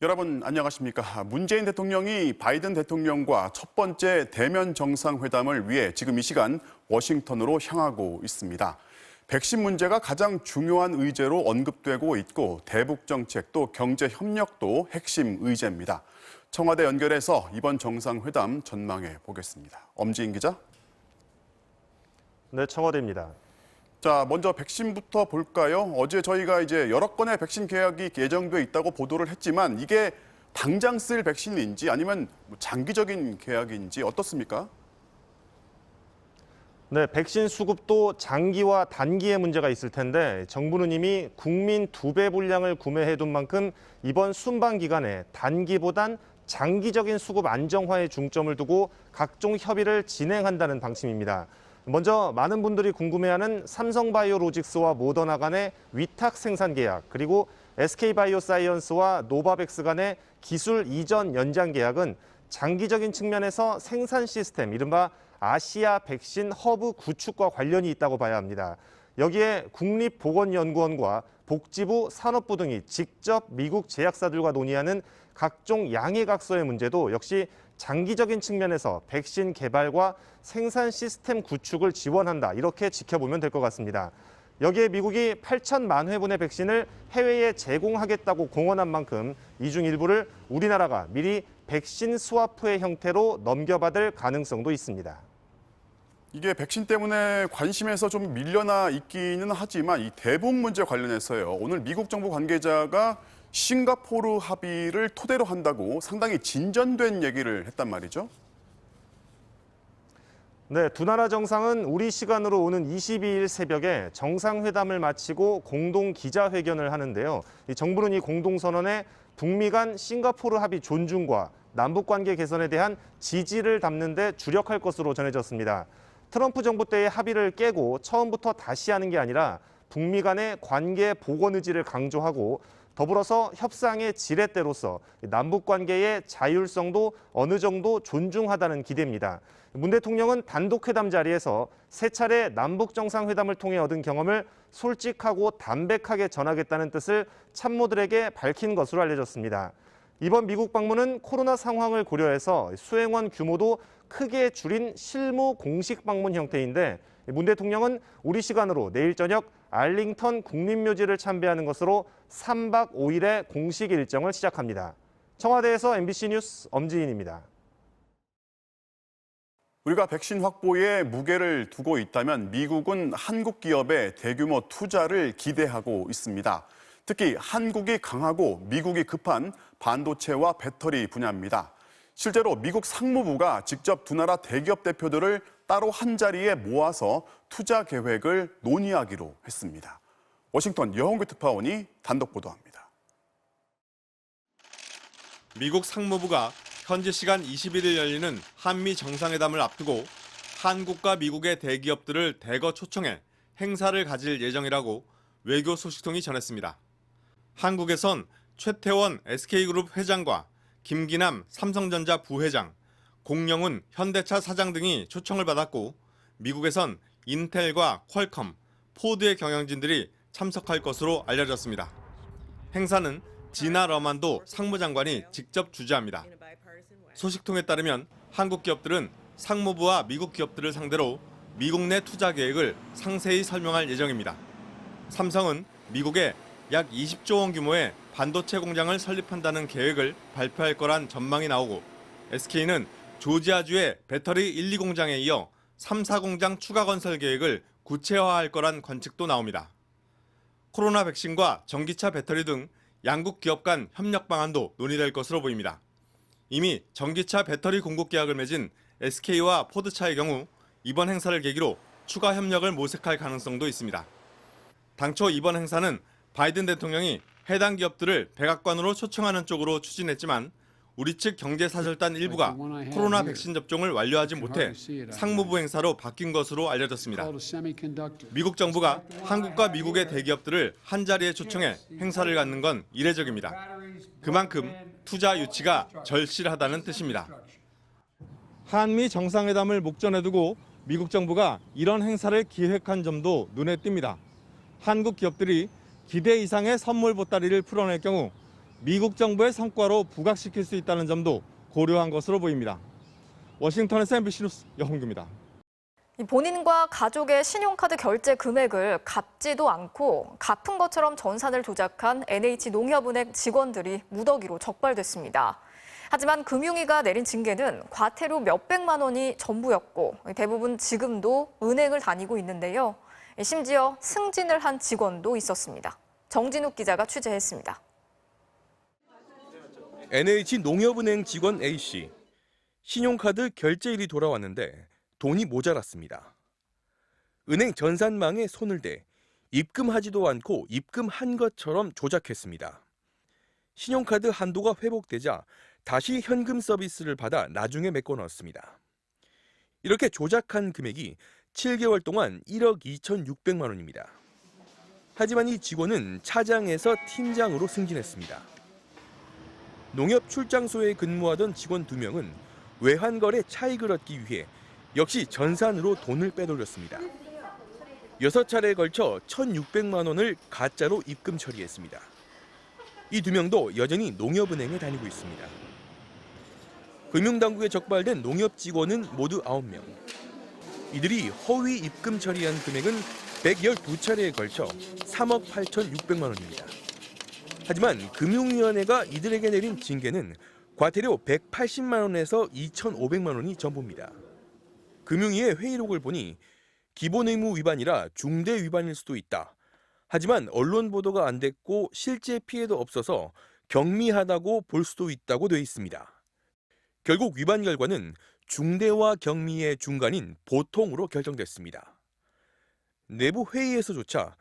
여러분 안녕하십니까? 문재인 대통령이 바이든 대통령과 첫 번째 대면 정상회담을 위해 지금 이 시간 워싱턴으로 향하고 있습니다. 백신 문제가 가장 중요한 의제로 언급되고 있고 대북 정책 또 경제 협력도 핵심 의제입니다. 청와대 연결해서 이번 정상회담 전망해 보겠습니다. 엄지인 기자. 네, 청와대입니다. 자, 먼저 백신부터 볼까요? 어제 저희가 이제 여러 건의 백신 계약이 예정돼 있다고 보도를 했지만 이게 당장 쓸 백신인지 아니면 장기적인 계약인지 어떻습니까? 네, 백신 수급도 장기와 단기의 문제가 있을 텐데 정부는 이미 국민 2배 분량을 구매해둔 만큼 이번 순방 기간에 단기보단 장기적인 수급 안정화에 중점을 두고 각종 협의를 진행한다는 방침입니다. 먼저 많은 분들이 궁금해하는 삼성바이오로직스와 모더나 간의 위탁 생산 계약, 그리고 SK바이오사이언스와 노바백스 간의 기술 이전 연장 계약은 장기적인 측면에서 생산 시스템, 이른바 아시아 백신 허브 구축과 관련이 있다고 봐야 합니다. 여기에 국립보건연구원과 복지부, 산업부 등이 직접 미국 제약사들과 논의하는 각종 양해각서의 문제도 역시 장기적인 측면에서 백신 개발과 생산 시스템 구축을 지원한다, 이렇게 지켜보면 될 것 같습니다. 여기에 미국이 8천만 회분의 백신을 해외에 제공하겠다고 공언한 만큼 이 중 일부를 우리나라가 미리 백신 스와프의 형태로 넘겨받을 가능성도 있습니다. 이게 백신 때문에 관심에서 좀 밀려나 있기는 하지만 이 대북 문제 관련해서요. 오늘 미국 정부 관계자가 싱가포르 합의를 토대로 한다고 상당히 진전된 얘기를 했단 말이죠. 네, 두 나라 정상은 우리 시간으로 오는 22일 새벽에 정상회담을 마치고 공동 기자회견을 하는데요. 정부는 이 공동선언에 북미 간 싱가포르 합의 존중과 남북관계 개선에 대한 지지를 담는 데 주력할 것으로 전해졌습니다. 트럼프 정부 때의 합의를 깨고 처음부터 다시 하는 게 아니라 북미 간의 관계 복원 의지를 강조하고 더불어서 협상의 지렛대로서 남북관계의 자율성도 어느 정도 존중하다는 기대입니다. 문 대통령은 단독회담 자리에서 세 차례 남북 정상회담을 통해 얻은 경험을 솔직하고 담백하게 전하겠다는 뜻을 참모들에게 밝힌 것으로 알려졌습니다. 이번 미국 방문은 코로나 상황을 고려해서 수행원 규모도 크게 줄인 실무 공식 방문 형태인데 문 대통령은 우리 시간으로 내일 저녁 알링턴 국립묘지를 참배하는 것으로 3박 5일의 공식 일정을 시작합니다. 청와대에서 MBC 뉴스 엄지인입니다. 우리가 백신 확보에 무게를 두고 있다면 미국은 한국 기업의 대규모 투자를 기대하고 있습니다. 특히 한국이 강하고 미국이 급한 반도체와 배터리 분야입니다. 실제로 미국 상무부가 직접 두 나라 대기업 대표들을 따로 한자리에 모아서 투자 계획을 논의하기로 했습니다. 워싱턴 여홍규 특파원이 단독 보도합니다. 미국 상무부가 현지 시간 21일 열리는 한미 정상회담을 앞두고 한국과 미국의 대기업들을 대거 초청해 행사를 가질 예정이라고 외교 소식통이 전했습니다. 한국에선 최태원 SK그룹 회장과 김기남 삼성전자 부회장, 공영훈 현대차 사장 등이 초청을 받았고 미국에선 인텔과 퀄컴, 포드의 경영진들이 참석할 것으로 알려졌습니다. 행사는 지나 러만도 상무장관이 직접 주재합니다. 소식통에 따르면 한국 기업들은 상무부와 미국 기업들을 상대로 미국 내 투자 계획을 상세히 설명할 예정입니다. 삼성은 미국에 약 20조 원 규모의 반도체 공장을 설립한다는 계획을 발표할 거란 전망이 나오고 SK는 조지아주의 배터리 1, 2공장에 이어 3, 4공장 추가 건설 계획을 구체화할 거란 관측도 나옵니다. 코로나 백신과 전기차 배터리 등 양국 기업 간 협력 방안도 논의될 것으로 보입니다. 이미 전기차 배터리 공급 계약을 맺은 SK와 포드차의 경우 이번 행사를 계기로 추가 협력을 모색할 가능성도 있습니다. 당초 이번 행사는 바이든 대통령이 해당 기업들을 백악관으로 초청하는 쪽으로 추진했지만 우리 측 경제사절단 일부가 코로나 백신 접종을 완료하지 못해 상무부 행사로 바뀐 것으로 알려졌습니다. 미국 정부가 한국과 미국의 대기업들을 한자리에 초청해 행사를 갖는 건 이례적입니다. 그만큼 투자 유치가 절실하다는 뜻입니다. 한미 정상회담을 목전에 두고 미국 정부가 이런 행사를 기획한 점도 눈에 띕니다. 한국 기업들이 기대 이상의 선물 보따리를 풀어낼 경우 미국 정부의 성과로 부각시킬 수 있다는 점도 고려한 것으로 보입니다. 워싱턴에서 MBC 뉴스 여홍규입니다. 본인과 가족의 신용카드 결제 금액을 갚지도 않고 갚은 것처럼 전산을 조작한 NH농협은행 직원들이 무더기로 적발됐습니다. 하지만 금융위가 내린 징계는 과태료 몇백만 원이 전부였고 대부분 지금도 은행을 다니고 있는데요. 심지어 승진을 한 직원도 있었습니다. 정진욱 기자가 취재했습니다. NH농협은행 직원 A씨. 신용카드 결제일이 돌아왔는데 돈이 모자랐습니다. 은행 전산망에 손을 대 입금하지도 않고 입금한 것처럼 조작했습니다. 신용카드 한도가 회복되자 다시 현금 서비스를 받아 나중에 메꿔넣었습니다. 이렇게 조작한 금액이 7개월 동안 1억 2,600만 원입니다. 하지만 이 직원은 차장에서 팀장으로 승진했습니다. 농협 출장소에 근무하던 직원 2명은 외환거래 차익을 얻기 위해 역시 전산으로 돈을 빼돌렸습니다. 6차례에 걸쳐 1,600만 원을 가짜로 입금 처리했습니다. 이 2명도 여전히 농협은행에 다니고 있습니다. 금융당국에 적발된 농협 직원은 모두 9명. 이들이 허위 입금 처리한 금액은 112차례에 걸쳐 3억 8,600만 원입니다. 하지만 금융위원회가 이들에게 내린 징계는 과태료 180만 원에서 2,500만 원이 전부입니다. 금융위의 회의록을 보니 기본 의무 위반이라 중대 위반일 수도 있다. 하지만 언론 보도가 안 됐고 실제 피해도 없어서 경미하다고 볼 수도 있다고 돼 있습니다. 결국 위반 결과는 중대와 경미의 중간인 보통으로 결정됐습니다. 내부 회의에서조차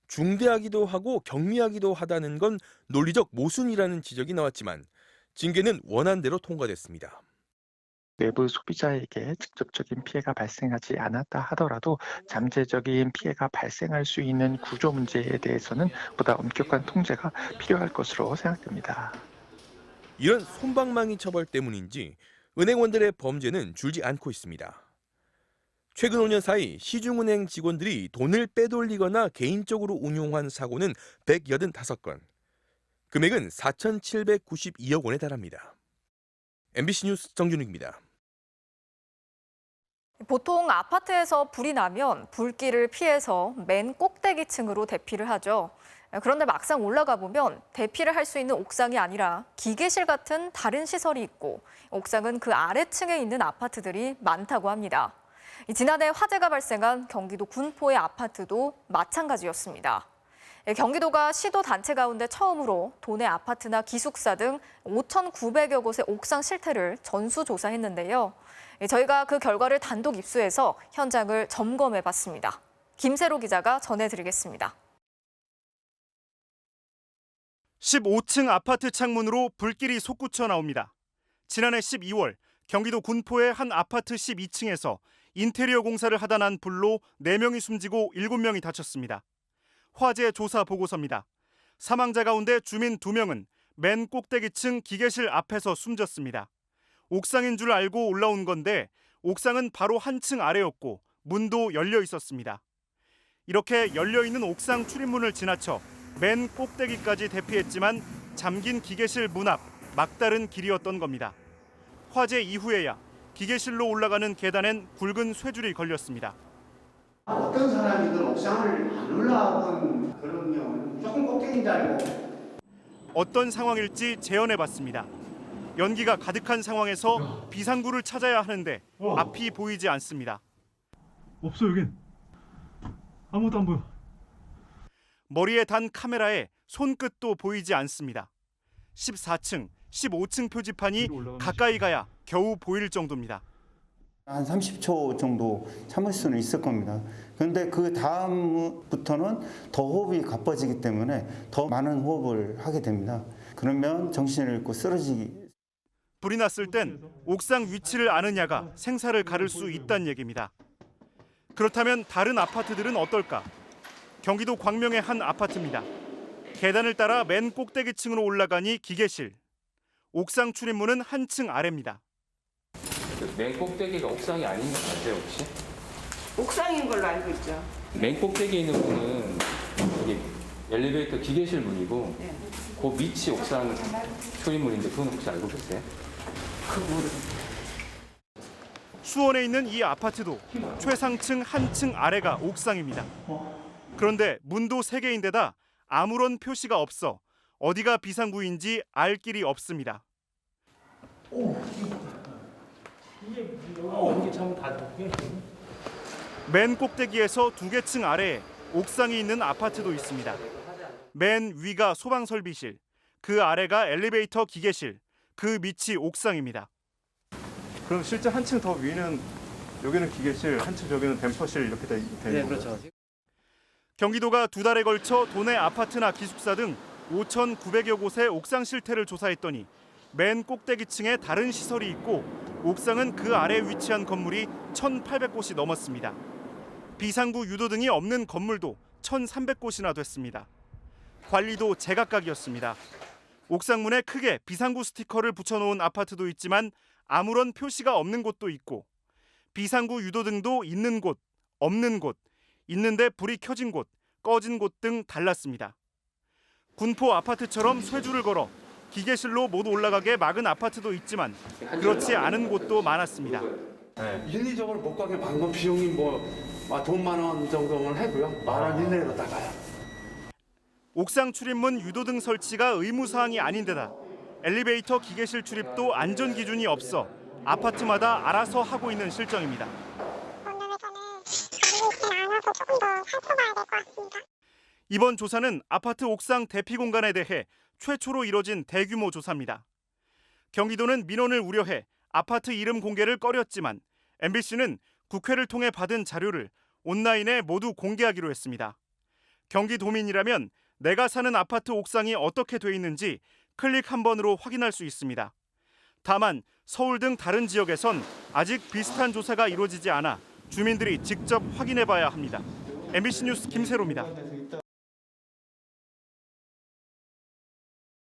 중대하기도 하고 경미하기도 하다는 건 논리적 모순이라는 지적이 나왔지만 징계는 원안대로 통과됐습니다. 외부 소비자에게 직접적인 피해가 발생하지 않았다 하더라도 잠재적인 피해가 발생할 수 있는 구조 문제에 대해서는 보다 엄격한 통제가 필요할 것으로 생각됩니다. 이런 솜방망이 처벌 때문인지 은행원들의 범죄는 줄지 않고 있습니다. 최근 5년 사이 시중은행 직원들이 돈을 빼돌리거나 개인적으로 운용한 사고는 185건. 금액은 4,792억 원에 달합니다. MBC 뉴스 정준욱입니다. 보통 아파트에서 불이 나면 불길을 피해서 맨 꼭대기층으로 대피를 하죠. 그런데 막상 올라가 보면 대피를 할 수 있는 옥상이 아니라 기계실 같은 다른 시설이 있고 옥상은 그 아래층에 있는 아파트들이 많다고 합니다. 지난해 화재가 발생한 경기도 군포의 아파트도 마찬가지였습니다. 경기도가 시도 단체 가운데 처음으로 도내 아파트나 기숙사 등 5,900여 곳의 옥상 실태를 전수조사했는데요. 저희가 그 결과를 단독 입수해서 현장을 점검해봤습니다. 김세로 기자가 전해드리겠습니다. 15층 아파트 창문으로 불길이 솟구쳐 나옵니다. 지난해 12월 경기도 군포의 한 아파트 12층에서 인테리어 공사를 하다 난 불로 4명이 숨지고 7명이 다쳤습니다. 화재 조사 보고서입니다. 사망자 가운데 주민 2명은 맨 꼭대기층 기계실 앞에서 숨졌습니다. 옥상인 줄 알고 올라온 건데 옥상은 바로 한층 아래였고 문도 열려 있었습니다. 이렇게 열려있는 옥상 출입문을 지나쳐 맨 꼭대기까지 대피했지만 잠긴 기계실 문 앞 막다른 길이었던 겁니다. 화재 이후에야 기계실로 올라가는 계단엔 굵은 쇠줄이 걸렸습니다. 어떤 사람이든 옥상을 안 올라가본 그런 경우는 조금 꼭대기인 줄 알고. 어떤 상황일지 재현해봤습니다. 연기가 가득한 상황에서 비상구를 찾아야 하는데 앞이 보이지 않습니다. 없어 여긴. 아무것도 안 보여. 머리에 단 카메라에 손끝도 보이지 않습니다. 14층, 15층 표지판이 가까이 가야 겨우 보일 정도입니다. 한 30초 정도 참을 수는 있을 겁니다. 그런데 그 다음부터는 더 호흡이 가빠지기 때문에 더 많은 호흡을 하게 됩니다. 그러면 정신을 잃고 쓰러지기. 불이 났을 땐 옥상 위치를 아느냐가 생사를 가를 수 있다는 얘기입니다. 그렇다면 다른 아파트들은 어떨까? 경기도 광명의 한 아파트입니다. 계단을 따라 맨 꼭대기층으로 올라가니 기계실. 옥상 출입문은 한층 아래입니다. 맨 꼭대기가 옥상이 아닌 것 같아요, 혹시? 옥상인 걸로 알고 있죠. 맨 꼭대기에 있는 문은 여기 엘리베이터 기계실 문이고 그 그 밑이 옥상 출입문인데 그건 혹시 알고 계세요? 수원에 있는 이 아파트도 최상층 한 층 아래가 옥상입니다. 그런데 문도 3개인데다 아무런 표시가 없어 어디가 비상구인지 알 길이 없습니다. 맨 꼭대기에서 2개 층 아래에 옥상이 있는 아파트도 있습니다. 맨 위가 소방설비실, 그 아래가 엘리베이터 기계실, 그 밑이 옥상입니다. 그럼 실제 한층 더 위는 여기는 기계실, 한층 저기는 댐퍼실 이렇게 돼 있는 거예요? 그렇죠. 경기도가 2달에 걸쳐 도내 아파트나 기숙사 등 5,900여 곳의 옥상 실태를 조사했더니 맨 꼭대기층에 다른 시설이 있고 옥상은 그 아래 위치한 건물이 1,800곳이 넘었습니다. 비상구 유도등이 없는 건물도 1,300곳이나 됐습니다. 관리도 제각각이었습니다. 옥상문에 크게 비상구 스티커를 붙여놓은 아파트도 있지만 아무런 표시가 없는 곳도 있고 비상구 유도등도 있는 곳, 없는 곳, 있는데 불이 켜진 곳, 꺼진 곳 등 달랐습니다. 군포 아파트처럼 쇠줄을 걸어 기계실로 못 올라가게 막은 아파트도 있지만 그렇지 않은 곳도 많았습니다. 인위적으로 못 가게 방금 비용이 돈 10,000원 정도는 해도요. 10,000원 이내로 나가요. 옥상 출입문 유도등 설치가 의무사항이 아닌데다 엘리베이터 기계실 출입도 안전 기준이 없어 아파트마다 알아서 하고 있는 실정입니다. 이번 조사는 아파트 옥상 대피 공간에 대해 최초로 이뤄진 대규모 조사입니다. 경기도는 민원을 우려해 아파트 이름 공개를 꺼렸지만 MBC는 국회를 통해 받은 자료를 온라인에 모두 공개하기로 했습니다. 경기도민이라면 내가 사는 아파트 옥상이 어떻게 돼 있는지 클릭 한 번으로 확인할 수 있습니다. 다만 서울 등 다른 지역에선 아직 비슷한 조사가 이루어지지 않아 주민들이 직접 확인해 봐야 합니다. MBC 뉴스 김세로입니다.